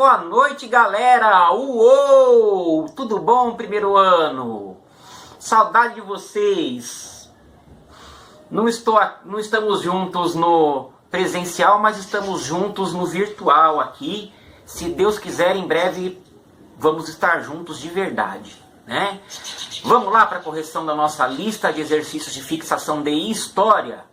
boa noite, galera! Uou! Tudo bom, primeiro ano? Saudade de vocês! Não estamos juntos no presencial, mas estamos juntos no virtual aqui. Se Deus quiser, em breve vamos estar juntos de verdade, né? Vamos lá para a correção da nossa lista de exercícios de fixação de história.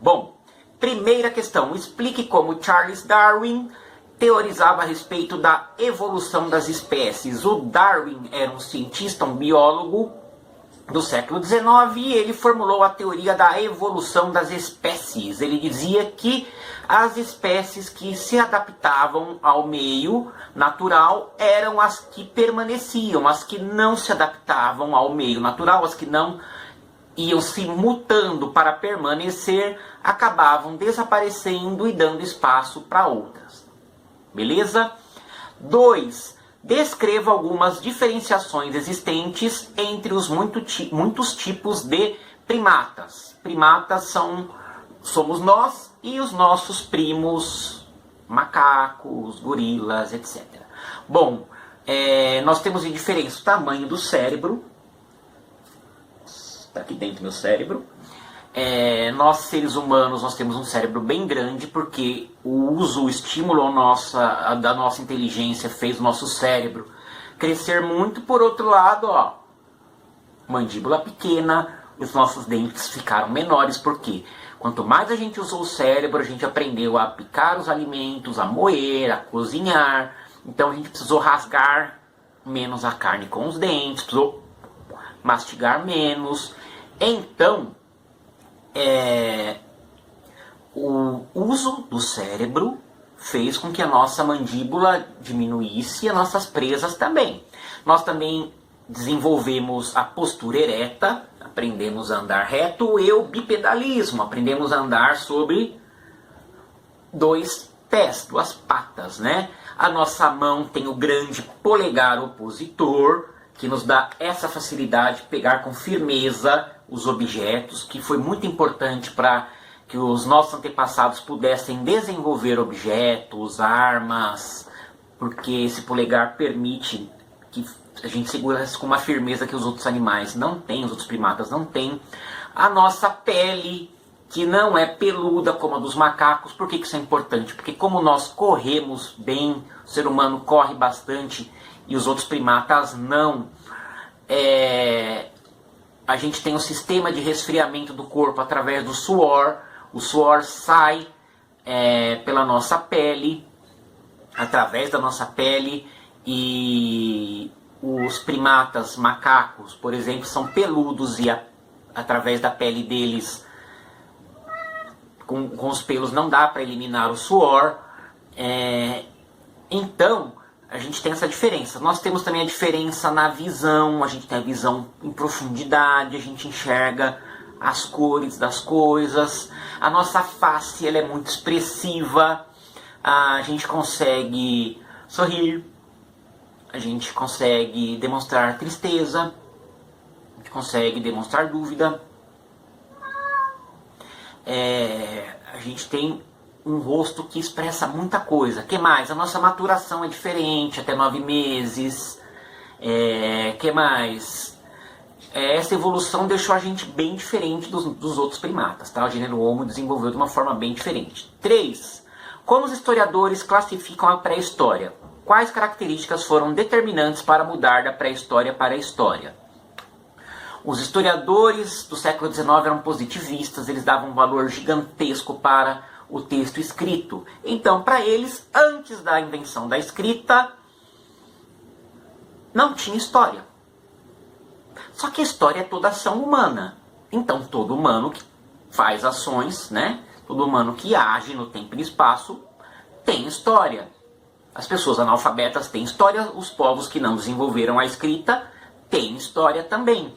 Bom, primeira questão. Explique como Charles Darwin teorizava a respeito da evolução das espécies. O Darwin era um cientista, um biólogo do século XIX, e ele formulou a teoria da evolução das espécies. Ele dizia que as espécies que se adaptavam ao meio natural eram as que permaneciam, as que não se adaptavam ao meio natural, as que não iam se mutando para permanecer, acabavam desaparecendo e dando espaço para outras. Beleza? 2. Descreva algumas diferenciações existentes entre os muitos tipos de primatas. Primatas somos nós e os nossos primos, macacos, gorilas, etc. Bom, nós temos em diferença o tamanho do cérebro. Está aqui dentro do meu cérebro. Nós, seres humanos, nós temos um cérebro bem grande, porque o estímulo da nossa inteligência fez o nosso cérebro crescer muito. Por outro lado, ó, mandíbula pequena, os nossos dentes ficaram menores, porque quanto mais a gente usou o cérebro, a gente aprendeu a picar os alimentos, a moer, a cozinhar. Então a gente precisou rasgar menos a carne com os dentes, precisou mastigar menos. Então, o uso do cérebro fez com que a nossa mandíbula diminuísse e as nossas presas também. Nós também desenvolvemos a postura ereta, aprendemos a andar reto, e o bipedalismo, aprendemos a andar sobre dois pés, duas patas, né? A nossa mão tem o grande polegar opositor, que nos dá essa facilidade de pegar com firmeza os objetos, que foi muito importante para que os nossos antepassados pudessem desenvolver objetos, armas, porque esse polegar permite que a gente segure com uma firmeza que os outros animais não têm, os outros primatas não têm. A nossa pele, que não é peluda como a dos macacos. Por que isso é importante? Porque como nós corremos bem, o ser humano corre bastante e os outros primatas não, a gente tem um sistema de resfriamento do corpo através do suor. O suor sai pela nossa pele, através da nossa pele, e os primatas, macacos, por exemplo, são peludos, e através da pele deles, com os pelos, não dá para eliminar o suor. Então, a gente tem essa diferença. Nós temos também a diferença na visão. A gente tem a visão em profundidade, a gente enxerga as cores das coisas. A nossa face, ela é muito expressiva. A gente consegue sorrir, a gente consegue demonstrar tristeza, a gente consegue demonstrar dúvida. A gente tem um rosto que expressa muita coisa. Que mais? A nossa maturação é diferente, até 9 meses. Que mais? Essa evolução deixou a gente bem diferente dos outros primatas, tá? O gênero Homo desenvolveu de uma forma bem diferente. 3. Como os historiadores classificam a pré-história? Quais características foram determinantes para mudar da pré-história para a história? Os historiadores do século XIX eram positivistas, eles davam um valor gigantesco para o texto escrito. Então, para eles, antes da invenção da escrita, não tinha história. Só que a história é toda ação humana. Então, todo humano que faz ações, né? Todo humano que age no tempo e no espaço tem história. As pessoas analfabetas têm história, os povos que não desenvolveram a escrita têm história também.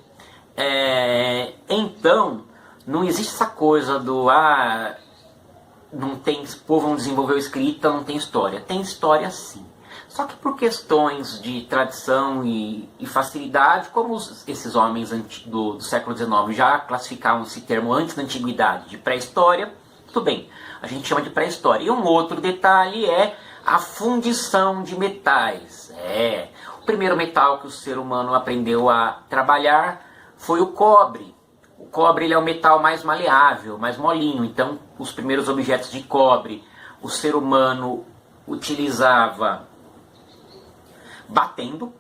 Então, não existe essa coisa do não tem, o povo não desenvolveu escrita, não tem história. Tem história sim. Só que por questões de tradição e facilidade, como esses homens do século XIX já classificavam esse termo antes da antiguidade de pré-história, tudo bem, a gente chama de pré-história. E um outro detalhe é A fundição de metais. O primeiro metal que o ser humano aprendeu a trabalhar foi o cobre. O cobre ele é o metal mais maleável, mais molinho. Então, os primeiros objetos de cobre, o ser humano utilizava batendo,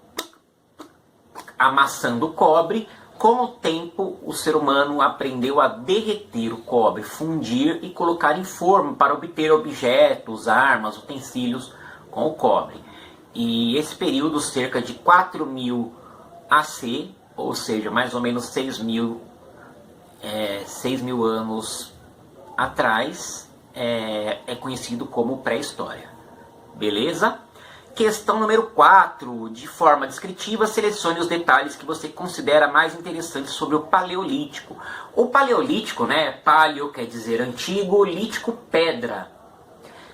amassando o cobre. Com o tempo, o ser humano aprendeu a derreter o cobre, fundir e colocar em forma para obter objetos, armas, utensílios com o cobre. E esse período, cerca de 4.000 AC, ou seja, mais ou menos 6.000 anos atrás, é conhecido como pré-história. Beleza? Questão número 4. De forma descritiva, selecione os detalhes que você considera mais interessantes sobre o Paleolítico. O Paleolítico, né? Paleo quer dizer antigo, lítico, pedra.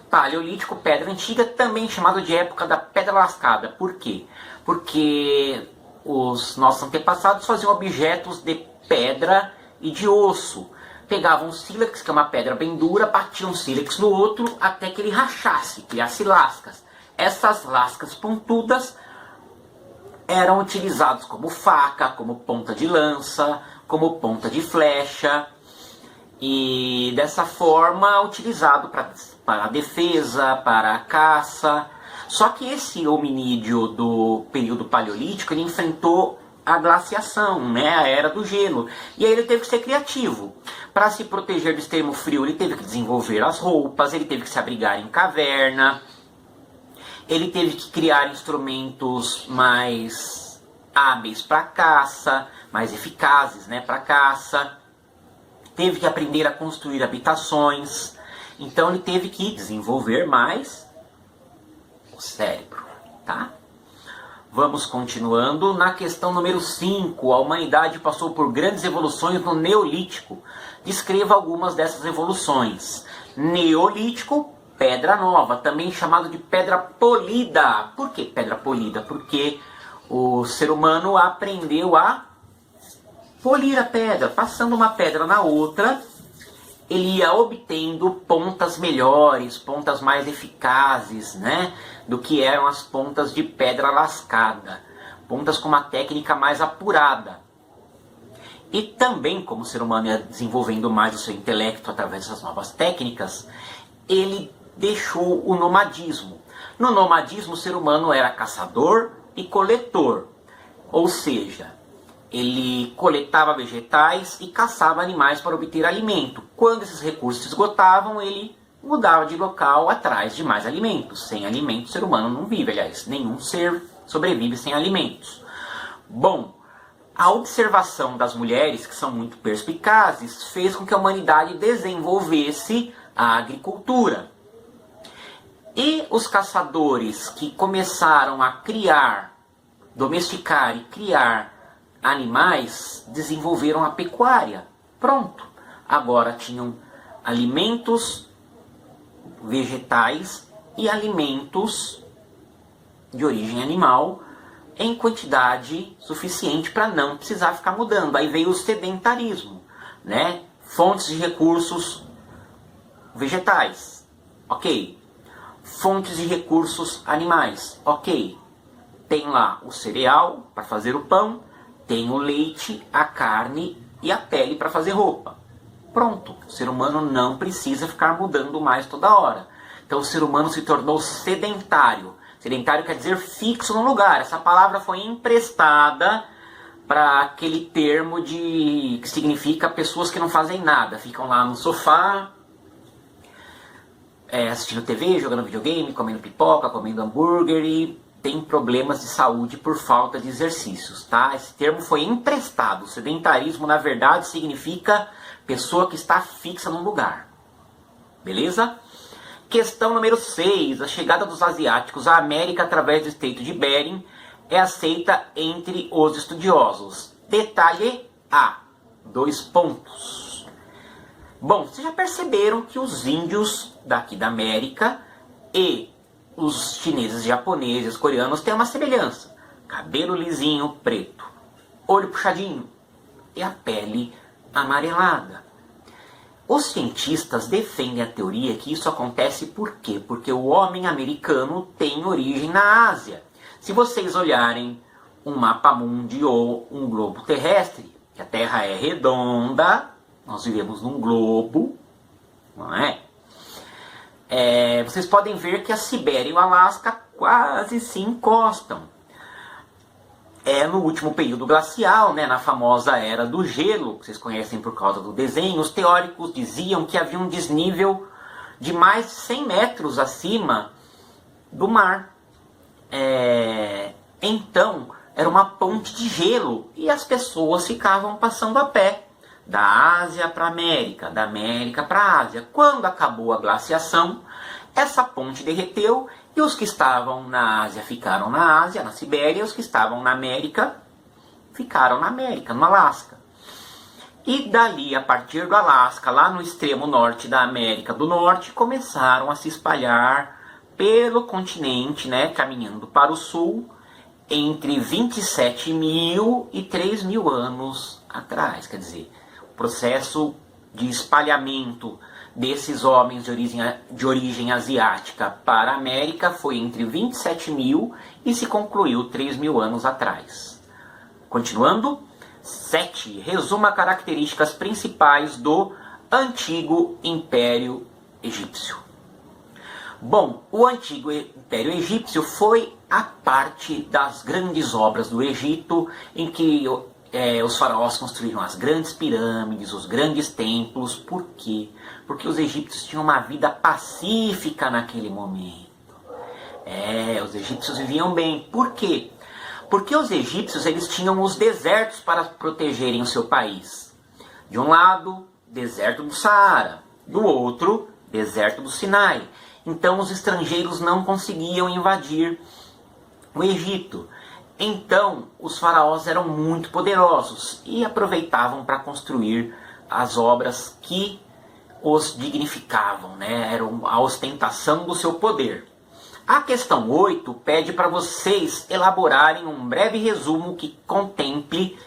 Paleolítico, pedra antiga, também chamado de época da pedra lascada. Por quê? Porque os nossos antepassados faziam objetos de pedra e de osso. Pegavam sílex, que é uma pedra bem dura, batiam sílex no outro até que ele rachasse, criasse lascas. Essas lascas pontudas eram utilizadas como faca, como ponta de lança, como ponta de flecha. E dessa forma utilizado para a defesa, para a caça. Só que esse hominídeo do período paleolítico ele enfrentou a glaciação, né, a era do gelo. E aí ele teve que ser criativo. Para se proteger do extremo frio, ele teve que desenvolver as roupas, ele teve que se abrigar em caverna. Ele teve que criar instrumentos mais hábeis para caça, mais eficazes, né, para caça. Teve que aprender a construir habitações. Então ele teve que desenvolver mais o cérebro, tá? Vamos continuando. Na questão número 5, a humanidade passou por grandes evoluções no Neolítico. Descreva algumas dessas evoluções. Neolítico, pedra nova, também chamado de pedra polida. Por que pedra polida? Porque o ser humano aprendeu a polir a pedra. Passando uma pedra na outra, ele ia obtendo pontas melhores, pontas mais eficazes, né, do que eram as pontas de pedra lascada. Pontas com uma técnica mais apurada. E também, como o ser humano ia desenvolvendo mais o seu intelecto através dessas novas técnicas, ele deixou o nomadismo. No nomadismo, o ser humano era caçador e coletor. Ou seja, ele coletava vegetais e caçava animais para obter alimento. Quando esses recursos se esgotavam, ele mudava de local atrás de mais alimentos. Sem alimentos, o ser humano não vive. Aliás, nenhum ser sobrevive sem alimentos. Bom, a observação das mulheres, que são muito perspicazes, fez com que a humanidade desenvolvesse a agricultura. E os caçadores que começaram a domesticar e criar animais, desenvolveram a pecuária. Pronto. Agora tinham alimentos vegetais e alimentos de origem animal em quantidade suficiente para não precisar ficar mudando. Aí veio o sedentarismo, né? Fontes de recursos vegetais. Ok. Fontes de recursos animais. Ok. Tem lá o cereal para fazer o pão, tem o leite, a carne e a pele para fazer roupa. Pronto. O ser humano não precisa ficar mudando mais toda hora. Então o ser humano se tornou sedentário. Sedentário quer dizer fixo no lugar. Essa palavra foi emprestada para aquele termo que significa pessoas que não fazem nada. Ficam lá no sofá, assistindo TV, jogando videogame, comendo pipoca, comendo hambúrguer e tem problemas de saúde por falta de exercícios, tá? Esse termo foi emprestado. O sedentarismo, na verdade, significa pessoa que está fixa num lugar. Beleza? Questão número 6. A chegada dos asiáticos à América através do Estreito de Bering é aceita entre os estudiosos. Detalhe A. 2 pontos. Bom, vocês já perceberam que os índios daqui da América e os chineses, japoneses, coreanos têm uma semelhança. Cabelo lisinho, preto, olho puxadinho e a pele amarelada. Os cientistas defendem a teoria que isso acontece por quê? Porque o homem americano tem origem na Ásia. Se vocês olharem um mapa mundi ou um globo terrestre, que a Terra é redonda, nós vivemos num globo, não é? Vocês podem ver que a Sibéria e o Alasca quase se encostam. No último período glacial, né, na famosa Era do Gelo, que vocês conhecem por causa do desenho, os teóricos diziam que havia um desnível de mais de 100 metros acima do mar. Então, era uma ponte de gelo e as pessoas ficavam passando a pé, da Ásia para a América, da América para a Ásia. Quando acabou a glaciação, essa ponte derreteu e os que estavam na Ásia ficaram na Ásia, na Sibéria, e os que estavam na América ficaram na América, no Alasca. E dali, a partir do Alasca, lá no extremo norte da América do Norte, começaram a se espalhar pelo continente, né, caminhando para o sul, entre 27 mil e 3 mil anos atrás. Quer dizer, o processo de espalhamento desses homens de origem asiática para a América foi entre 27 mil e se concluiu 3 mil anos atrás. Continuando, 7. Resuma características principais do Antigo Império Egípcio. Bom, o Antigo Império Egípcio foi a parte das grandes obras do Egito, em que os faraós construíram as grandes pirâmides, os grandes templos. Por quê? Porque os egípcios tinham uma vida pacífica naquele momento. Os egípcios viviam bem. Por quê? Porque os egípcios eles tinham os desertos para protegerem o seu país. De um lado, deserto do Saara. Do outro, deserto do Sinai. Então os estrangeiros não conseguiam invadir o Egito. Então os faraós eram muito poderosos e aproveitavam para construir as obras que os dignificavam, né? Eram a ostentação do seu poder. A questão 8 pede para vocês elaborarem um breve resumo que contemple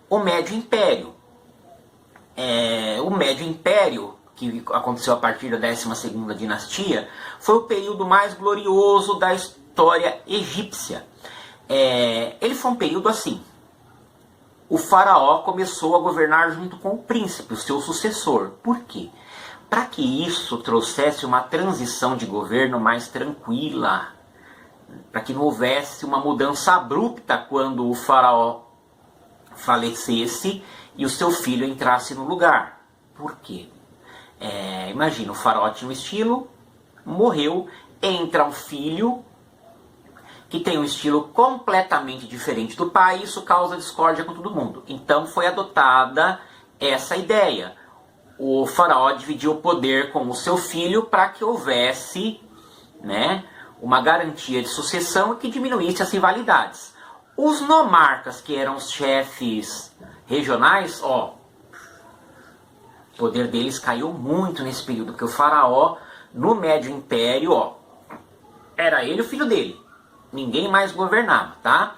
o Médio Império. O Médio Império, que aconteceu a partir da 12ª dinastia, foi o período mais glorioso da história egípcia. Ele foi um período assim. O faraó começou a governar junto com o príncipe, o seu sucessor. Por quê? Para que isso trouxesse uma transição de governo mais tranquila, para que não houvesse uma mudança abrupta quando o faraó falecesse e o seu filho entrasse no lugar. Por quê? Imagina, o faraó tinha um estilo, morreu, entra um filho que tem um estilo completamente diferente do pai, e isso causa discórdia com todo mundo. Então foi adotada essa ideia. O faraó dividiu o poder com o seu filho para que houvesse, né, uma garantia de sucessão e que diminuísse as rivalidades. Os nomarcas, que eram os chefes regionais, o poder deles caiu muito nesse período, porque o faraó, no Médio Império, era ele e o filho dele. Ninguém mais governava, tá?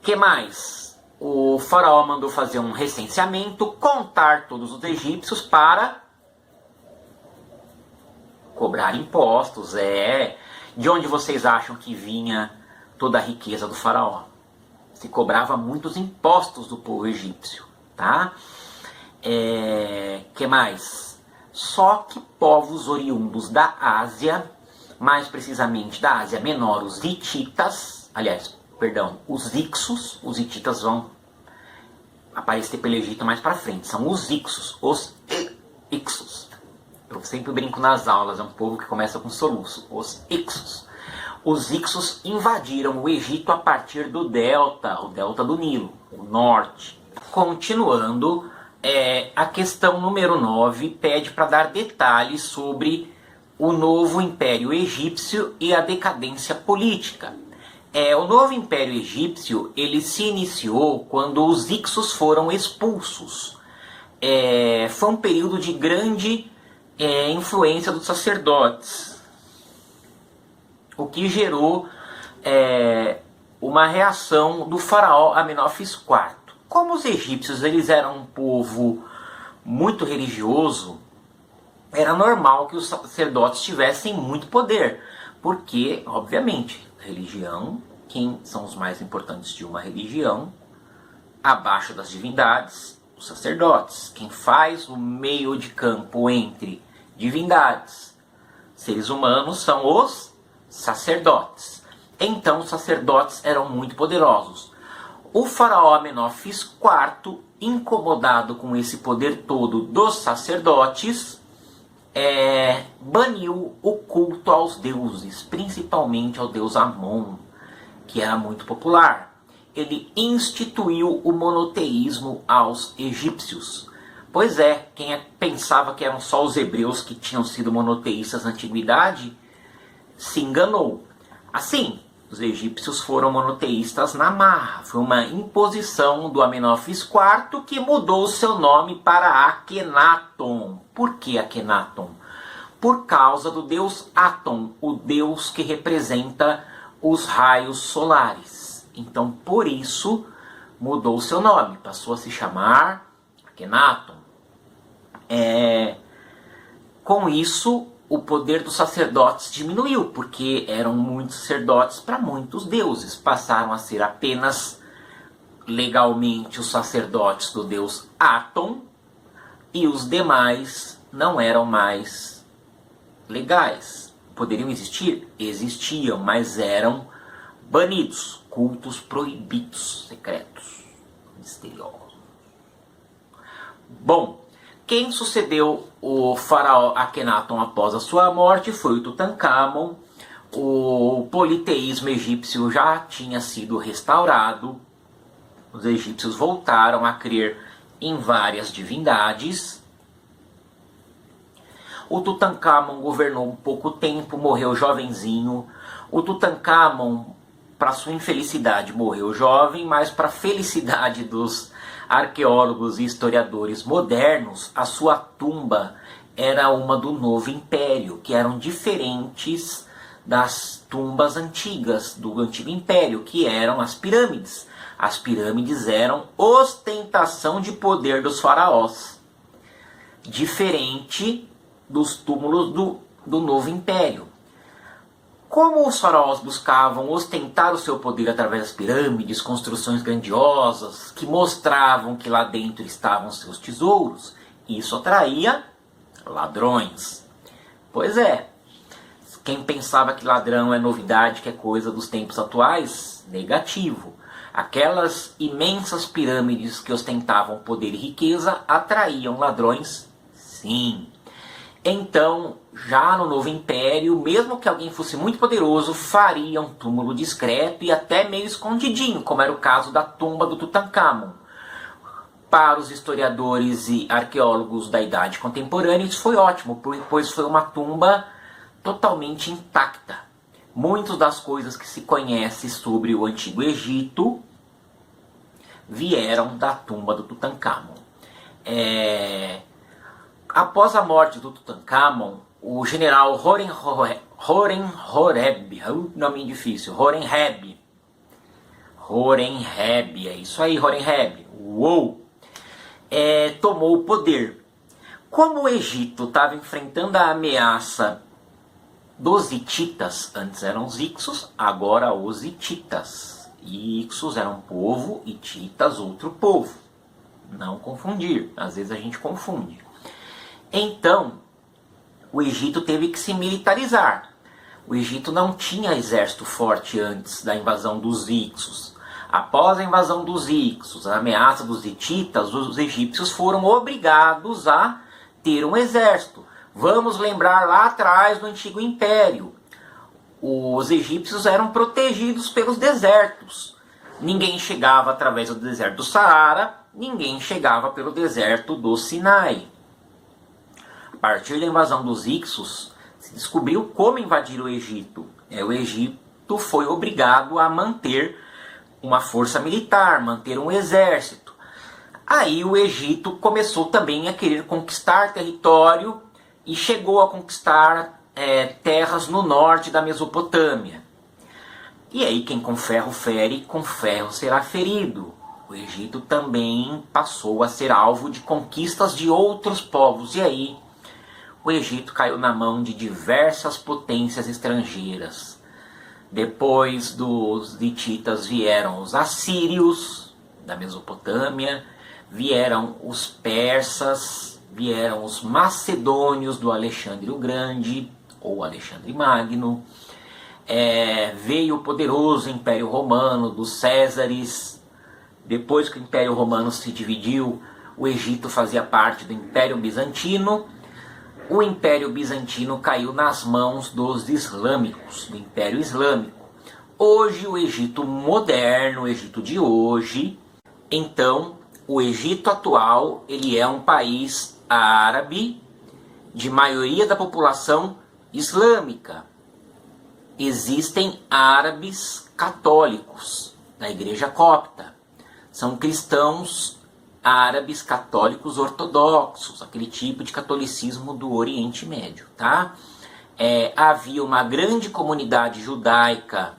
Que mais? O faraó mandou fazer um recenseamento, contar todos os egípcios para cobrar impostos. De onde vocês acham que vinha toda a riqueza do faraó? Se cobrava muitos impostos do povo egípcio, tá? Que mais? Só que povos oriundos da Ásia, mais precisamente da Ásia Menor, os hititas, os Ixos, os hititas vão aparecer pelo Egito mais para frente, são os Ixos, Ixos. Eu sempre brinco nas aulas, é um povo que começa com soluço, os Ixos. Os Ixos invadiram o Egito a partir do delta, o delta do Nilo, o norte. Continuando, a questão número 9 pede para dar detalhes sobre o novo Império Egípcio e a decadência política. O novo Império Egípcio ele se iniciou quando os Ixos foram expulsos. Foi um período de grande influência dos sacerdotes, o que gerou uma reação do faraó Amenófis IV. Como os egípcios eles eram um povo muito religioso, era normal que os sacerdotes tivessem muito poder, porque, obviamente, religião, quem são os mais importantes de uma religião, abaixo das divindades, os sacerdotes. Quem faz o meio de campo entre divindades, seres humanos, são os sacerdotes. Então, os sacerdotes eram muito poderosos. O faraó Amenófis IV, incomodado com esse poder todo dos sacerdotes, baniu o culto aos deuses, principalmente ao deus Amon, que era muito popular. Ele instituiu o monoteísmo aos egípcios. Pois é, quem pensava que eram só os hebreus que tinham sido monoteístas na antiguidade, se enganou. Assim, os egípcios foram monoteístas na marra. Foi uma imposição do Amenófis IV que mudou seu nome para Akhenaton. Por que Akhenaton? Por causa do deus Aton, o deus que representa os raios solares. Então, por isso, mudou o seu nome. Passou a se chamar Akhenaton. Com isso, o poder dos sacerdotes diminuiu, porque eram muitos sacerdotes para muitos deuses. Passaram a ser apenas legalmente os sacerdotes do deus Aton, e os demais não eram mais legais. Poderiam existir? Existiam, mas eram banidos. Cultos proibidos, secretos, misteriosos. Bom, quem sucedeu o faraó Akhenaton após a sua morte foi o Tutankhamon. O politeísmo egípcio já tinha sido restaurado. Os egípcios voltaram a crer em várias divindades. O Tutankhamon governou um pouco tempo, morreu jovenzinho. O Tutankhamon, para sua infelicidade, morreu jovem, mas para a felicidade dos arqueólogos e historiadores modernos, a sua tumba era uma do Novo Império, que eram diferentes das tumbas antigas, do Antigo Império, que eram as pirâmides. As pirâmides eram ostentação de poder dos faraós, diferente dos túmulos do Novo Império. Como os faraós buscavam ostentar o seu poder através das pirâmides, construções grandiosas, que mostravam que lá dentro estavam seus tesouros, isso atraía ladrões. Pois é, quem pensava que ladrão é novidade, que é coisa dos tempos atuais, negativo. Aquelas imensas pirâmides que ostentavam poder e riqueza atraíam ladrões, sim. Então, já no Novo Império, mesmo que alguém fosse muito poderoso, faria um túmulo discreto e até meio escondidinho, como era o caso da tumba do Tutankhamon. Para os historiadores e arqueólogos da Idade Contemporânea, isso foi ótimo, pois foi uma tumba totalmente intacta. Muitas das coisas que se conhece sobre o Antigo Egito vieram da tumba do Tutankhamon. Após a morte do Tutankhamon, o general Horemheb, nome difícil, Horemheb, é isso aí, Horemheb, tomou o poder. Como o Egito estava enfrentando a ameaça dos hititas, antes eram os Hyksos, agora os hititas. Hyksos eram um povo, hititas outro povo. Não confundir, às vezes a gente confunde. Então, o Egito teve que se militarizar. O Egito não tinha exército forte antes da invasão dos Hyksos. Após a invasão dos Hyksos, a ameaça dos hititas, os egípcios foram obrigados a ter um exército. Vamos lembrar lá atrás do Antigo Império. Os egípcios eram protegidos pelos desertos. Ninguém chegava através do deserto do Saara, ninguém chegava pelo deserto do Sinai. A partir da invasão dos Hyksos, se descobriu como invadir o Egito. O Egito foi obrigado a manter uma força militar, manter um exército. Aí o Egito começou também a querer conquistar território e chegou a conquistar terras no norte da Mesopotâmia. E aí quem com ferro fere, com ferro será ferido. O Egito também passou a ser alvo de conquistas de outros povos. E aí o Egito caiu na mão de diversas potências estrangeiras. Depois dos hititas vieram os assírios, da Mesopotâmia, vieram os persas, vieram os macedônios do Alexandre o Grande, ou Alexandre Magno, veio o poderoso Império Romano dos Césares. Depois que o Império Romano se dividiu, o Egito fazia parte do Império Bizantino. O Império Bizantino caiu nas mãos dos islâmicos, do Império Islâmico. Hoje, o Egito moderno, o Egito de hoje, então, o Egito atual, ele é um país árabe, de maioria da população islâmica. Existem árabes católicos na Igreja Copta. São cristãos árabes católicos ortodoxos, aquele tipo de catolicismo do Oriente Médio, tá? Havia uma grande comunidade judaica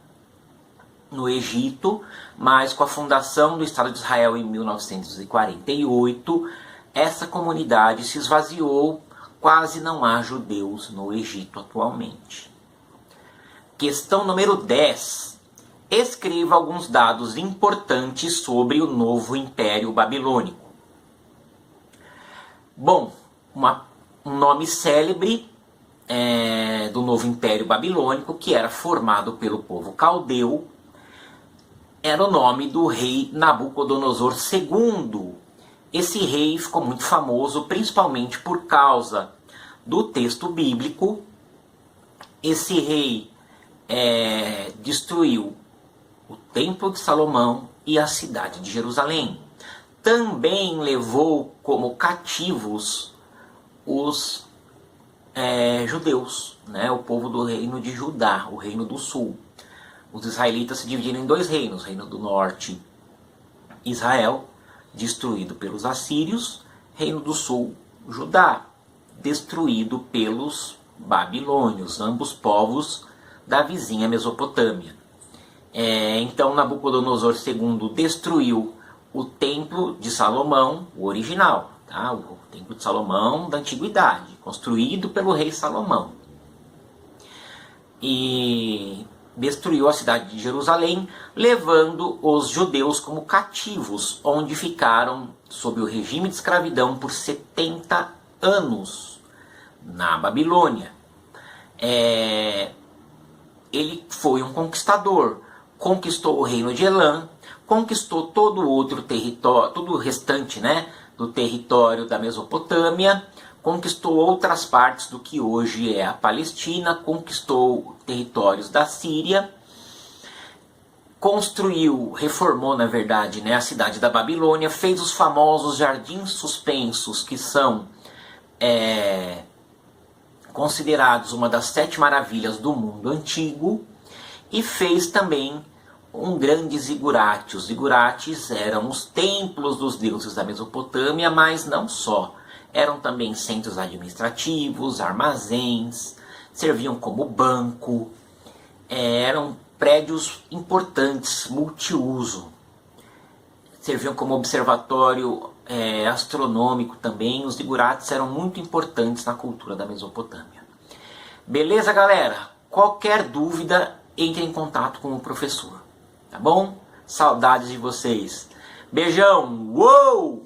no Egito, mas com a fundação do Estado de Israel em 1948, essa comunidade se esvaziou, quase não há judeus no Egito atualmente. Questão número 10. Escreva alguns dados importantes sobre o novo Império Babilônico. Bom, um nome célebre do novo Império Babilônico, que era formado pelo povo caldeu, era o nome do rei Nabucodonosor II. Esse rei ficou muito famoso, principalmente por causa do texto bíblico. Esse rei destruiu o Templo de Salomão e a cidade de Jerusalém. Também levou como cativos os judeus, né? O povo do reino de Judá, o reino do sul. Os israelitas se dividiram em dois reinos: o reino do norte, Israel, destruído pelos assírios; reino do sul, Judá, destruído pelos babilônios, ambos povos da vizinha Mesopotâmia. Então Nabucodonosor II destruiu o Templo de Salomão, o original, tá? O Templo de Salomão da Antiguidade, construído pelo rei Salomão. E destruiu a cidade de Jerusalém, levando os judeus como cativos, onde ficaram sob o regime de escravidão por 70 anos na Babilônia. Ele foi um conquistador, conquistou o reino de Elã, conquistou todo o outro território, todo o restante, né, do território da Mesopotâmia, conquistou outras partes do que hoje é a Palestina, conquistou territórios da Síria, construiu, reformou na verdade, né, a cidade da Babilônia, fez os famosos jardins suspensos, que são considerados uma das 7 maravilhas do mundo antigo, e fez também um grande zigurate. Os zigurates eram os templos dos deuses da Mesopotâmia, mas não só. Eram também centros administrativos, armazéns, serviam como banco, eram prédios importantes, multiuso. Serviam como observatório astronômico também. Os zigurates eram muito importantes na cultura da Mesopotâmia. Beleza, galera? Qualquer dúvida, entre em contato com o professor. Tá bom? Saudades de vocês. Beijão! Uou!